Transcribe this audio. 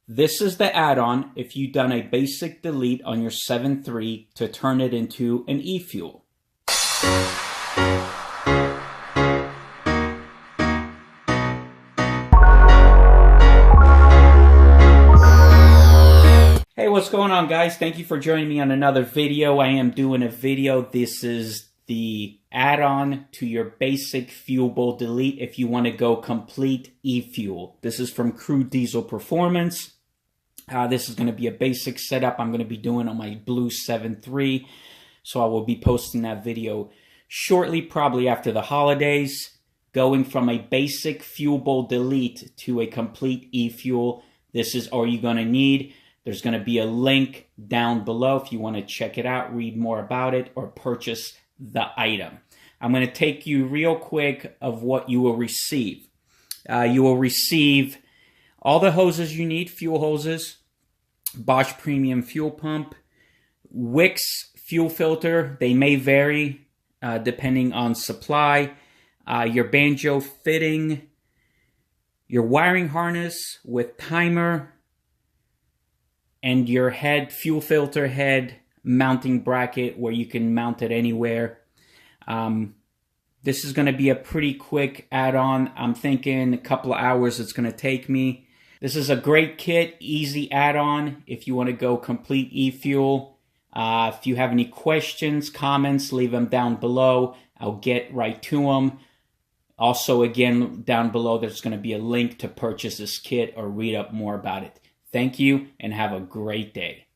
This is the add-on if you've done a basic delete on your 7.3 to turn it into an e-fuel. Hey, what's going on, guys? Thank you for joining me on another video. I am doing a video. This is the add-on to your basic fuel bowl delete if you want to go complete e-fuel. This is from Crude Diesel Performance. This is going to be a basic setup I'm going to be doing on my Blue 7.3. So I will be posting that video shortly, probably after the holidays. Going from a basic fuel bowl delete to a complete e-fuel. This is all you're going to need. There's going to be a link down below if you want to check it out, read more about it, or purchase the item. I'm going to take you real quick of what you will receive. You will receive all the hoses you need, fuel hoses, Bosch Premium Fuel Pump, Wix fuel filter. They may vary depending on supply. Your banjo fitting, your wiring harness with timer, and your head, fuel filter head mounting bracket where you can mount it anywhere. This is going to be a pretty quick add-on. I'm thinking a couple of hours it's going to take me. This is a great kit, easy add-on if you want to go complete e-fuel. If you have any questions, comments, leave them down below. I'll get right to them. Also, again, down below there's going to be a link to purchase this kit or read up more about it. Thank you and have a great day.